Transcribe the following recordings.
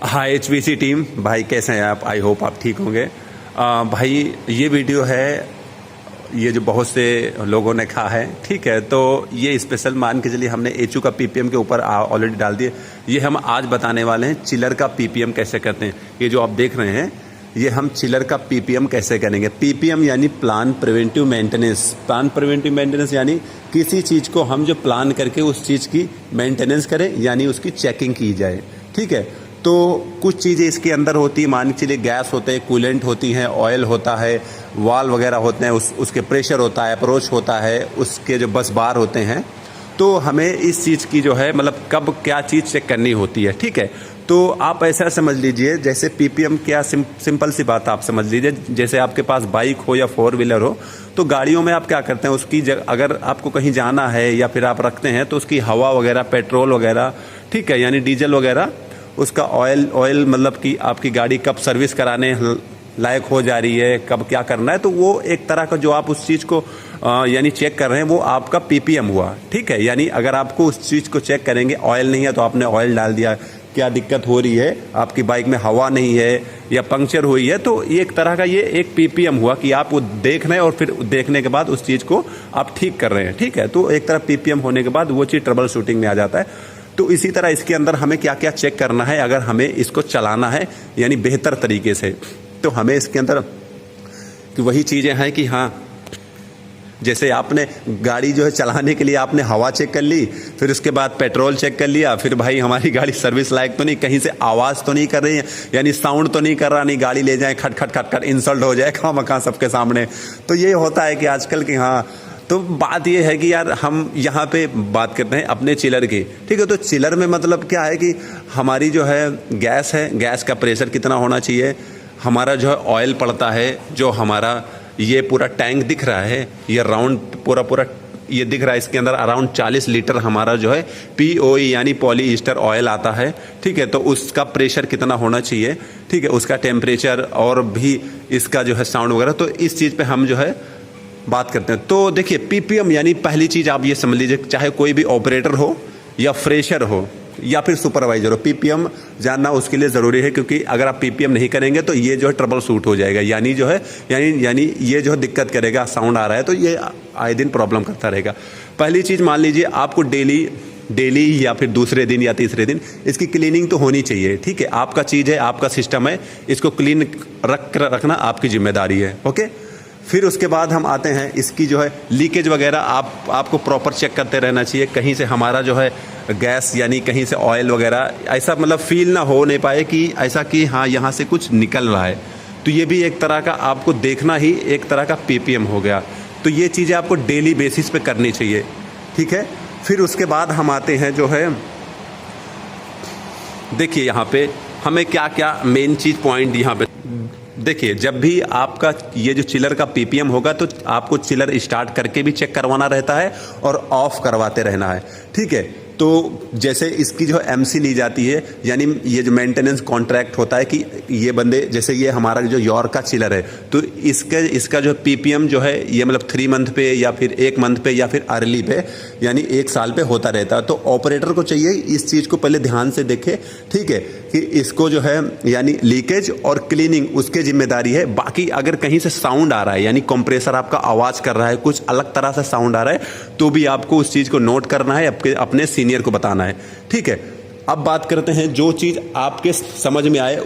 हाय HVC team, भाई कैसे हैं आप? आई होप आप ठीक होंगे। भाई ये वीडियो है, ये जो बहुत से लोगों ने कहा है, ठीक है, तो ये स्पेशल मान के चलिए हमने एचयू का पीपीएम के ऊपर ऑलरेडी डाल दिए। ये हम आज बताने वाले हैं चिलर का पीपीएम कैसे करते हैं। ये जो आप देख रहे हैं, ये हम चिलर का पीपीएम कैसे करेंगे। पीपीएम यानी plan preventive maintenance. Plan preventive maintenance यानी किसी चीज़ को हम जो प्लान करके उस चीज़ की मेंटेनेंस करें, यानी उसकी चेकिंग की जाए, ठीक है। तो कुछ चीज़ें इसके अंदर होती है, मान के चलिए गैस होते हैं, कूलेंट होती हैं, ऑयल होता है, वाल वगैरह होते हैं, उसके प्रेशर होता है, अप्रोच होता है, उसके जो बस बार होते हैं। तो हमें इस चीज़ की जो है मतलब कब क्या चीज़ चेक करनी होती है, ठीक है। तो आप ऐसा समझ लीजिए जैसे पीपीएम क्या सिंपल सी बात आप समझ लीजिए, जैसे आपके पास बाइक हो या 4 व्हीलर हो, तो गाड़ियों में आप क्या करते हैं, उसकी अगर आपको कहीं जाना है या फिर आप रखते हैं तो उसकी हवा वगैरह, पेट्रोल वगैरह, ठीक है, यानी डीजल वगैरह, उसका ऑयल मतलब कि आपकी गाड़ी कब सर्विस कराने लायक हो जा रही है, कब क्या करना है, तो वो एक तरह का जो आप उस चीज़ को यानी चेक कर रहे हैं वो आपका पीपीएम हुआ, ठीक है। यानी अगर आपको उस चीज़ को चेक करेंगे, ऑयल नहीं है तो आपने ऑयल डाल दिया, क्या दिक्कत हो रही है, आपकी बाइक में हवा नहीं है या पंक्चर हुई है, तो एक तरह का ये एक पीपीएम हुआ कि आप वो देख रहे हैं और फिर देखने के बाद उस चीज़ को आप ठीक कर रहे हैं, ठीक है। तो एक तरह पीपीएम होने के बाद वो चीज़ ट्रबल शूटिंग में आ जाता है। तो इसी तरह इसके अंदर हमें क्या क्या चेक करना है अगर हमें इसको चलाना है यानी बेहतर तरीके से। तो हमें इसके अंदर कि वही चीज़ें हैं कि हाँ, जैसे आपने गाड़ी जो है चलाने के लिए आपने हवा चेक कर ली, फिर उसके बाद पेट्रोल चेक कर लिया, फिर भाई हमारी गाड़ी सर्विस लायक तो नहीं, कहीं से आवाज़ तो नहीं कर रही है, यानी साउंड तो नहीं कर रहा, नहीं गाड़ी ले जाए खट खट खट खट इंसल्ट हो जाए खामखा सबके सामने। तो ये होता है कि आजकल की, हाँ। तो बात ये है कि यार हम यहाँ पे बात करते हैं अपने चिलर की, ठीक है। तो चिलर में मतलब क्या है कि हमारी जो है गैस का प्रेशर कितना होना चाहिए, हमारा जो है ऑयल पड़ता है, जो हमारा ये पूरा टैंक दिख रहा है, ये राउंड पूरा ये दिख रहा है, इसके अंदर अराउंड 40 लीटर हमारा जो है POE यानी पॉली ईस्टर ऑयल आता है, ठीक है। तो उसका प्रेशर कितना होना चाहिए, ठीक है, उसका टेम्परेचर और भी इसका जो है साउंड वगैरह, तो इस चीज़ पे हम जो है बात करते हैं। तो देखिए पीपीएम यानी पहली चीज़ आप ये समझ लीजिए, चाहे कोई भी ऑपरेटर हो या फ्रेशर हो या फिर सुपरवाइजर हो, पीपीएम जानना उसके लिए ज़रूरी है, क्योंकि अगर आप पीपीएम नहीं करेंगे तो ये जो है ट्रबल शूट हो जाएगा, यानी जो है यानी ये जो है दिक्कत करेगा, साउंड आ रहा है तो ये आए दिन प्रॉब्लम करता रहेगा। पहली चीज़ मान लीजिए आपको डेली या फिर दूसरे दिन या तीसरे दिन इसकी क्लीनिंग तो होनी चाहिए, ठीक है। आपका चीज़ है, आपका सिस्टम है, इसको क्लीन रखना आपकी जिम्मेदारी है, ओके। फिर उसके बाद हम आते हैं इसकी जो है लीकेज वगैरह आपको प्रॉपर चेक करते रहना चाहिए, कहीं से हमारा जो है गैस यानी कहीं से ऑयल वगैरह ऐसा मतलब फील ना हो नहीं पाए कि ऐसा कि हाँ यहाँ से कुछ निकल रहा है। तो ये भी एक तरह का आपको देखना ही एक तरह का पीपीएम हो गया। तो ये चीज़ें आपको डेली बेसिस पे करनी चाहिए, ठीक है। फिर उसके बाद हम आते हैं जो है, देखिए यहाँ पे हमें क्या क्या मेन चीज़ पॉइंट यहाँ पे देखिए, जब भी आपका ये जो चिलर का पीपीएम होगा तो आपको चिलर स्टार्ट करके भी चेक करवाना रहता है और ऑफ करवाते रहना है, ठीक है। तो जैसे इसकी जो एमसी ली जाती है, यानी ये जो मेंटेनेंस कॉन्ट्रैक्ट होता है कि ये बंदे, जैसे ये हमारा जो यॉर्क का चिलर है, तो इसका जो पीपीएम जो है ये मतलब 3 मंथ पे या फिर 1 मंथ पे या फिर अर्ली पे यानी 1 साल पे होता रहता है। तो ऑपरेटर को चाहिए इस चीज़ को पहले ध्यान से देखे, ठीक है, कि इसको जो है यानी लीकेज और क्लीनिंग उसकी जिम्मेदारी है। बाकी अगर कहीं से साउंड आ रहा है, यानी कंप्रेसर आपका आवाज़ कर रहा है, कुछ अलग तरह से साउंड आ रहा है, तो भी आपको उस चीज़ को नोट करना है, अपने सीनियर को बताना है, ठीक है। अब बात करते हैं जो चीज़ आपके समझ में आए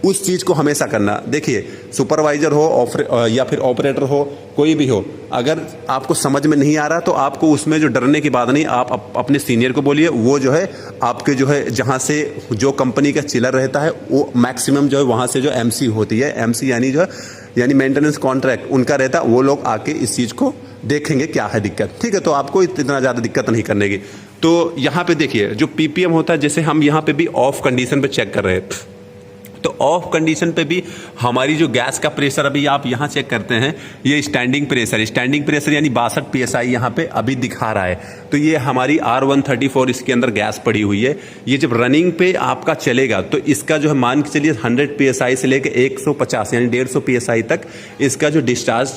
उस चीज़ को हमेशा करना। देखिए सुपरवाइजर हो या फिर ऑपरेटर हो, कोई भी हो, अगर आपको समझ में नहीं आ रहा तो आपको उसमें जो डरने की बात नहीं, आप अपने सीनियर को बोलिए, वो जो है आपके जो है जहाँ से जो कंपनी का चिलर रहता है वो मैक्सिमम जो है वहाँ से जो एमसी होती है, एमसी यानी जो है यानी मेंटेनेंस कॉन्ट्रैक्ट उनका रहता है, वो लोग आके इस चीज़ को देखेंगे क्या है दिक्कत, ठीक है। तो आपको इतना ज़्यादा दिक्कत नहीं करने की। तो यहाँ पे देखिए जो पीपीएम होता है, जैसे हम यहाँ पे भी ऑफ कंडीशन पे चेक कर रहे हैं, तो ऑफ कंडीशन पे भी हमारी जो गैस का प्रेशर अभी आप यहाँ चेक करते हैं, ये स्टैंडिंग प्रेशर यानी 62 PSI यहाँ पे अभी दिखा रहा है। तो ये हमारी R134 इसके अंदर गैस पड़ी हुई है। ये जब रनिंग पे आपका चलेगा तो इसका जो है मान के चलिए 100 PSI से लेकर 150 यानी 150 PSI तक इसका जो डिस्चार्ज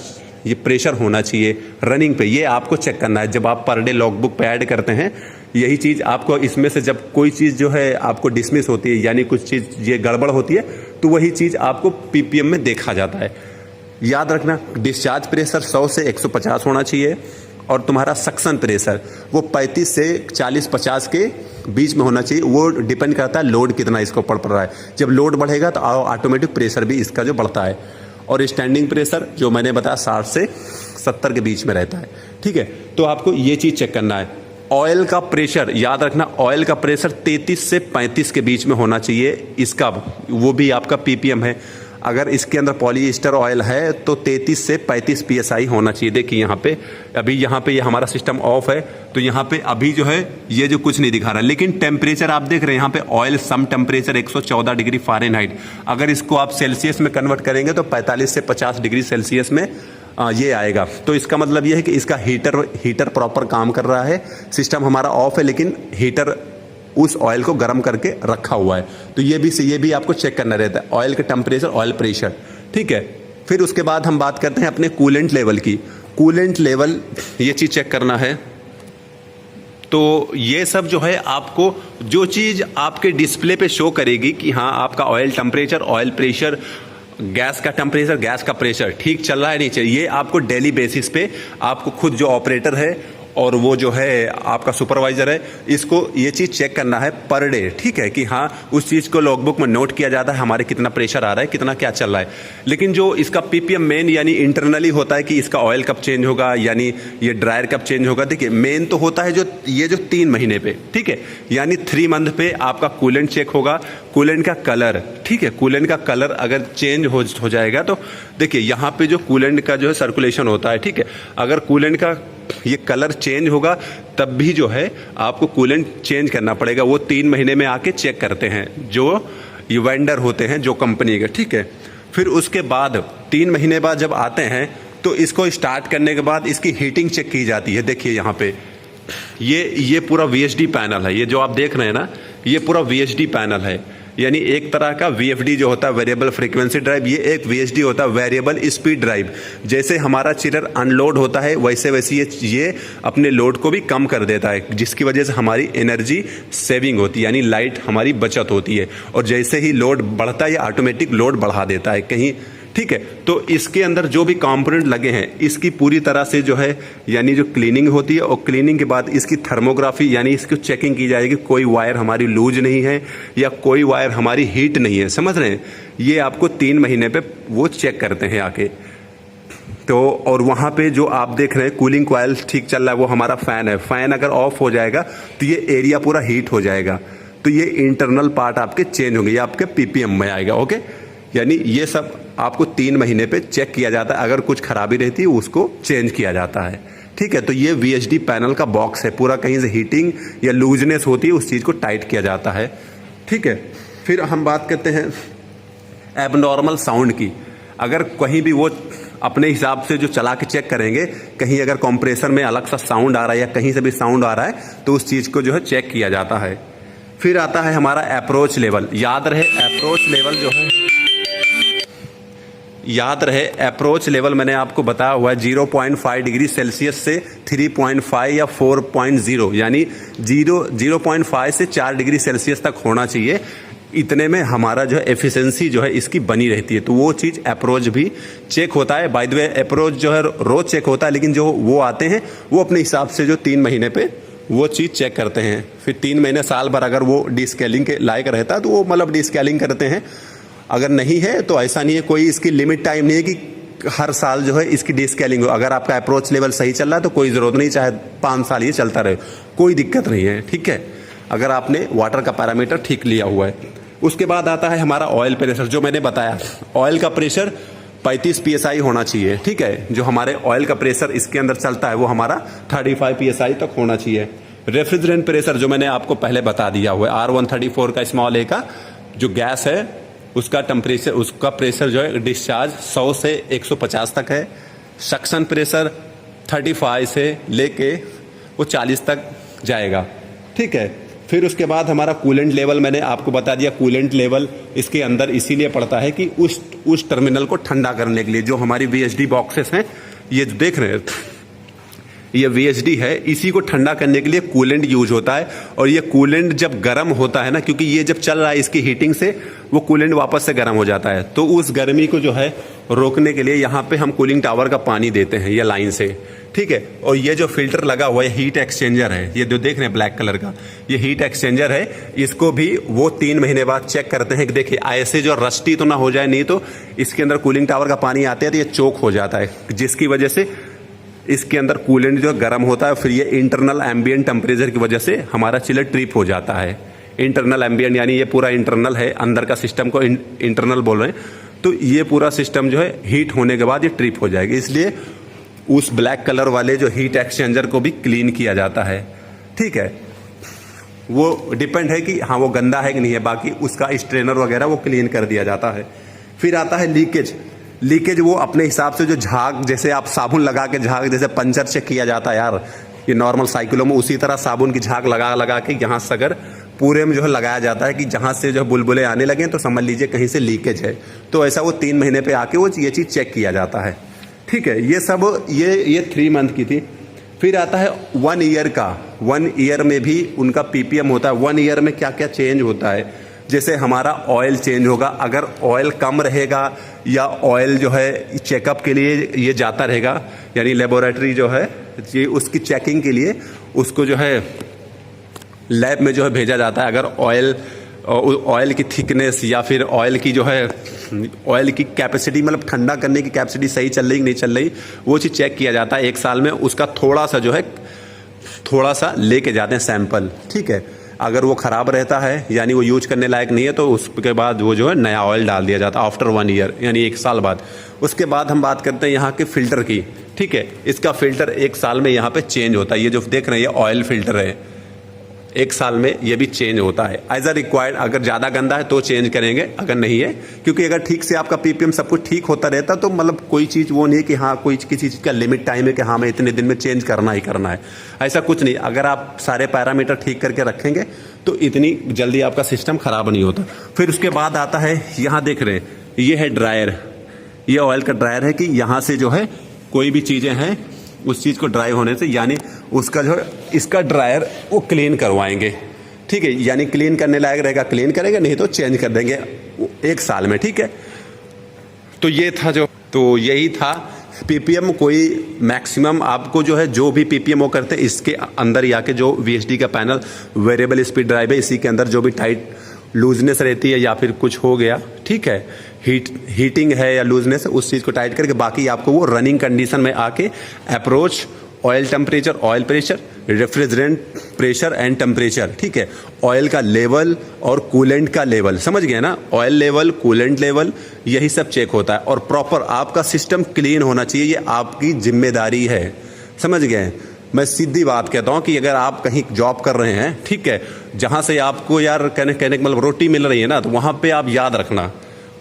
ये प्रेशर होना चाहिए रनिंग पे, ये आपको चेक करना है जब आप पर डे लॉगबुक पे ऐड करते हैं, यही चीज़ आपको इसमें से जब कोई चीज़ जो है आपको डिसमिस होती है, यानी कुछ चीज़ ये गड़बड़ होती है, तो वही चीज़ आपको पीपीएम में देखा जाता है। याद रखना, डिस्चार्ज प्रेशर 100 से 150 होना चाहिए, और तुम्हारा सक्शन प्रेशर वो 35 से 40-50 के बीच में होना चाहिए। वो डिपेंड करता है लोड कितना इसको पड़ रहा है। जब लोड बढ़ेगा तो ऑटोमेटिक प्रेशर भी इसका जो बढ़ता है। और स्टैंडिंग प्रेशर जो मैंने बताया 60 से 70 के बीच में रहता है। ठीक है, तो आपको ये चीज़ चेक करना है। ऑयल का प्रेशर याद रखना, ऑयल का प्रेशर 33 से 35 के बीच में होना चाहिए इसका, वो भी आपका पीपीएम है। अगर इसके अंदर पॉलीएस्टर ऑयल है तो 33 से 35 पीएसआई होना चाहिए। देखिए यहाँ पे, अभी यहाँ पे ये हमारा सिस्टम ऑफ है, तो यहाँ पे अभी जो है ये जो कुछ नहीं दिखा रहा है, लेकिन टेम्परेचर आप देख रहे हैं यहाँ पे oil sump temperature 114 degree Fahrenheit. अगर इसको आप सेल्सियस में कन्वर्ट करेंगे तो 45 से 50 डिग्री सेल्सियस में ये आएगा। तो इसका मतलब ये है कि इसका हीटर प्रॉपर काम कर रहा है। सिस्टम हमारा ऑफ है, लेकिन हीटर उस ऑयल को गर्म करके रखा हुआ है। तो ये भी आपको चेक करना रहता है, ऑयल का टेम्परेचर, ऑयल प्रेशर। ठीक है, फिर उसके बाद हम बात करते हैं अपने कूलेंट लेवल की। कूलेंट लेवल ये चीज़ चेक करना है। तो ये सब जो है आपको जो चीज़ आपके डिस्प्ले पे शो करेगी कि हाँ आपका oil temperature, oil pressure, gas का टेम्परेचर, गैस का प्रेशर ठीक चल रहा है नहीं चाहिए, ये आपको डेली बेसिस पे आपको खुद जो ऑपरेटर है और वो जो है आपका सुपरवाइजर है, इसको ये चीज़ चेक करना है पर डे। ठीक है, कि हाँ उस चीज़ को लॉगबुक में नोट किया जाता है, हमारे कितना प्रेशर आ रहा है, कितना क्या चल रहा है। लेकिन जो इसका पीपीएम मेन यानी इंटरनली होता है कि इसका ऑयल कब चेंज होगा, यानी ये ड्रायर कब चेंज होगा। देखिए मेन तो होता है जो 3 महीने पे, ठीक है, यानी 3 मंथ पे आपका कूलेंट चेक होगा। कूलेंट का कलर, ठीक है, कूलेंट का कलर अगर चेंज हो जाएगा तो देखिए यहाँ पे जो कूलेंट का जो है सर्कुलेशन होता है, ठीक है, अगर कूलेंट का ये कलर चेंज होगा तब भी जो है आपको कूलेंट चेंज करना पड़ेगा। वो 3 महीने में आके चेक करते हैं जो ये वेंडर होते हैं जो कंपनी के। ठीक है, फिर उसके बाद 3 महीने बाद जब आते हैं तो इसको स्टार्ट करने के बाद इसकी हीटिंग चेक की जाती है। देखिए यहाँ पे ये पूरा VHD पैनल है, ये जो आप देख रहे हैं ना, ये पूरा VHD पैनल है, यानी एक तरह का VFD जो होता है वेरिएबल फ्रीक्वेंसी ड्राइव, ये एक VHD होता है वेरिएबल स्पीड ड्राइव। जैसे हमारा चिलर अनलोड होता है वैसे वैसे ये अपने लोड को भी कम कर देता है, जिसकी वजह से हमारी एनर्जी सेविंग होती है, यानी लाइट हमारी बचत होती है। और जैसे ही लोड बढ़ता है ये ऑटोमेटिक लोड बढ़ा देता है कहीं। ठीक है, तो इसके अंदर जो भी कंपोनेंट लगे हैं इसकी पूरी तरह से जो है यानी जो क्लीनिंग होती है, और क्लीनिंग के बाद इसकी थर्मोग्राफी यानी इसकी चेकिंग की जाएगी, कोई वायर हमारी लूज नहीं है या कोई वायर हमारी हीट नहीं है। समझ रहे हैं, ये आपको 3 महीने पे वो चेक करते हैं आके। तो और वहाँ पे जो आप देख रहे हैं कूलिंग कॉइल ठीक चल रहा है, वो हमारा फ़ैन है। फ़ैन अगर ऑफ हो जाएगा तो ये एरिया पूरा हीट हो जाएगा, तो ये इंटरनल पार्ट आपके चेंज होंगे, ये आपके पीपीएम में आएगा। ओके, यानी ये सब आपको 3 महीने पे चेक किया जाता है, अगर कुछ खराबी रहती है उसको चेंज किया जाता है। ठीक है, तो ये VHD पैनल का बॉक्स है पूरा, कहीं से हीटिंग या लूजनेस होती है उस चीज़ को टाइट किया जाता है। ठीक है, फिर हम बात करते हैं एबनॉर्मल साउंड की। अगर कहीं भी वो अपने हिसाब से जो चला के चेक करेंगे, कहीं अगर कंप्रेसर में अलग सा साउंड आ रहा है या कहीं से भी साउंड आ रहा है तो उस चीज़ को जो है चेक किया जाता है। फिर आता है हमारा अप्रोच लेवल। याद रहे अप्रोच लेवल जो है, याद रहे अप्रोच लेवल मैंने आपको बताया हुआ है 0.5 डिग्री सेल्सियस से 3.5 या 4.0, यानी 0.5 से 4 डिग्री सेल्सियस तक होना चाहिए। इतने में हमारा जो है एफिशिएंसी जो है इसकी बनी रहती है, तो वो चीज़ अप्रोच भी चेक होता है। बाय द वे अप्रोच जो है रोज चेक होता है, लेकिन जो वो आते हैं वो अपने हिसाब से जो 3 महीने पे वो चीज़ चेक करते हैं। फिर 3 महीने साल भर अगर वो डिस्केलिंग के लायक रहता है तो वो मतलब डिस्केलिंग करते हैं, अगर नहीं है तो ऐसा नहीं है, कोई इसकी लिमिट टाइम नहीं है कि हर साल जो है इसकी डिस्केलिंग हो। अगर आपका अप्रोच लेवल सही चल रहा है तो कोई ज़रूरत नहीं, चाहे 5 साल ये चलता रहे, कोई दिक्कत नहीं है। ठीक है, अगर आपने वाटर का पैरामीटर ठीक लिया हुआ है। उसके बाद आता है हमारा ऑयल प्रेशर, जो मैंने बताया ऑयल का प्रेशर 35 PSI होना चाहिए। ठीक है, जो हमारे ऑयल का प्रेशर इसके अंदर चलता है वो हमारा 35 PSI तक होना चाहिए। रेफ्रिजरेंट प्रेशर जो मैंने आपको पहले बता दिया हुआ है, R134 का स्मॉल ए का जो गैस है उसका टेम्परेचर, उसका प्रेशर जो है डिस्चार्ज 100 से 150 तक है। सक्शन प्रेशर 35 से लेके वो 40 तक जाएगा। ठीक है, फिर उसके बाद हमारा कूलेंट लेवल मैंने आपको बता दिया। कूलेंट लेवल इसके अंदर इसीलिए पड़ता है कि उस टर्मिनल को ठंडा करने के लिए। जो हमारी VHD बॉक्सेस हैं, ये देख रहे हैं, ये VHD है, इसी को ठंडा करने के लिए कूलेंट यूज होता है। और ये कूलेंट जब गर्म होता है ना, क्योंकि ये जब चल रहा है इसकी हीटिंग से वो कूलेंट वापस से गर्म हो जाता है, तो उस गर्मी को जो है रोकने के लिए यहाँ पे हम कूलिंग टावर का पानी देते हैं ये लाइन से, ठीक है। और ये जो फिल्टर लगा हुआ है हीट एक्सचेंजर है, ये जो देख रहे हैं ब्लैक कलर का, ये हीट एक्सचेंजर है। इसको भी वो 3 महीने बाद चेक करते हैं कि देखिए ऐसे जो रस्टी तो ना हो जाए, नहीं तो इसके अंदर कूलिंग टावर का पानी आता है तो ये चोक हो जाता है, जिसकी वजह से इसके अंदर कूलेंट जो गर्म होता है, फिर ये इंटरनल एम्बिएंट टेम्परेचर की वजह से हमारा चिलर ट्रिप हो जाता है। इंटरनल एम्बिएंट यानी ये पूरा इंटरनल है, अंदर का सिस्टम को इंटरनल बोल रहे हैं, तो ये पूरा सिस्टम जो है हीट होने के बाद ये ट्रिप हो जाएगी। इसलिए उस ब्लैक कलर वाले जो हीट एक्सचेंजर को भी क्लीन किया जाता है, ठीक है। वो डिपेंड है कि हाँ वो गंदा है कि नहीं है, बाकी उसका स्ट्रेनर वगैरह वो क्लीन कर दिया जाता है। फिर आता है लीकेज। लीकेज वो अपने हिसाब से जो झाग, जैसे आप साबुन लगा के झाग, जैसे पंचर चेक किया जाता है यार ये नॉर्मल साइकिलों में, उसी तरह साबुन की झाग लगा लगा के यहाँ से अगर पूरे में जो है लगाया जाता है कि जहाँ से जो बुलबुले आने लगे तो समझ लीजिए कहीं से लीकेज है। तो ऐसा वो 3 महीने पे आके वो ये चीज़ चेक किया जाता है, ठीक है। ये सब ये 3 मंथ की थी। फिर आता है 1 ईयर का। 1 ईयर में भी उनका PPM होता है। 1 ईयर में क्या क्या चेंज होता है, जैसे हमारा ऑयल चेंज होगा, अगर ऑयल कम रहेगा या ऑयल जो है चेकअप के लिए ये जाता रहेगा, यानी लेबोरेटरी जो है ये उसकी चेकिंग के लिए उसको जो है लैब में जो है भेजा जाता है। अगर ऑयल की थिकनेस या फिर ऑयल की जो है ऑयल की कैपेसिटी, मतलब ठंडा करने की कैपेसिटी सही चल रही कि नहीं चल रही, वो चीज़ चेक किया जाता है 1 साल में। उसका थोड़ा सा जो है थोड़ा सा लेके जाते हैं सैंपल, ठीक है। अगर वो ख़राब रहता है यानी वो यूज करने लायक नहीं है तो उसके बाद वो जो है नया ऑयल डाल दिया जाता है आफ्टर 1 ईयर, यानी 1 साल बाद। उसके बाद हम बात करते हैं यहाँ के फ़िल्टर की, ठीक है। इसका फ़िल्टर 1 साल में यहाँ पे चेंज होता है। ये जो देख रहे हैं ये ऑयल फ़िल्टर है, 1 साल में ये भी चेंज होता है एज अ रिक्वायर्ड। अगर ज़्यादा गंदा है तो चेंज करेंगे, अगर नहीं है, क्योंकि अगर ठीक से आपका PPM सब कुछ ठीक होता रहता तो मतलब कोई चीज़ वो नहीं है कि हाँ कोई किसी चीज़ का लिमिट टाइम है कि हाँ मैं इतने दिन में चेंज करना ही करना है, ऐसा कुछ नहीं। अगर आप सारे पैरामीटर ठीक करके रखेंगे तो इतनी जल्दी आपका सिस्टम ख़राब नहीं होता। फिर उसके बाद आता है, यहाँ देख रहे हैं ये है ड्रायर। ये ऑयल का ड्रायर है कि यहाँ से जो है कोई भी चीज़ें हैं उस चीज़ को ड्राई होने से, यानी उसका जो है इसका ड्रायर वो क्लीन करवाएंगे, ठीक है। यानी क्लीन करने लायक रहेगा क्लीन करेंगे, नहीं तो चेंज कर देंगे 1 साल में, ठीक है। तो ये था तो यही था PPM। कोई मैक्सिमम आपको जो है जो भी PPM वो करते हैं इसके अंदर ही आके जो VHD का पैनल वेरिएबल स्पीड ड्राइव है, इसी के अंदर जो भी टाइट लूजनेस रहती है या फिर कुछ हो गया, ठीक है, हीटिंग है या लूजनेस, उस चीज़ को टाइट करके बाकी आपको वो रनिंग कंडीशन में आके approach, oil temperature, oil pressure, refrigerant pressure and temperature, ठीक है, ऑयल का लेवल और कूलेंट का लेवल, समझ गए ना, ऑयल लेवल, कूलेंट लेवल, यही सब चेक होता है। और प्रॉपर आपका सिस्टम क्लीन होना चाहिए, ये आपकी जिम्मेदारी है, समझ गए। मैं सीधी बात कहता हूँ कि अगर आप कहीं जॉब कर रहे हैं, ठीक है, जहाँ से आपको यार कहने का मतलब रोटी मिल रही है ना, तो वहाँ पे आप याद रखना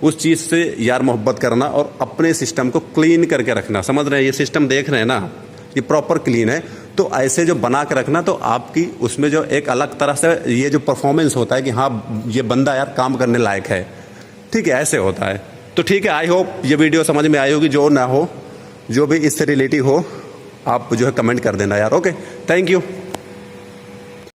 उस चीज़ से यार मोहब्बत करना और अपने सिस्टम को क्लीन करके रखना। समझ रहे हैं, ये सिस्टम देख रहे हैं ना, ये प्रॉपर क्लीन है, तो ऐसे जो बना के रखना, तो आपकी उसमें जो एक अलग तरह से ये जो परफॉर्मेंस होता है कि हाँ ये बंदा यार काम करने लायक है, ठीक है, ऐसे होता है। तो ठीक है, आई होप ये वीडियो समझ में आई होगी। जो ना हो, जो भी इससे रिलेटिव हो, आप जो है कमेंट कर देना यार। Okay, thank you.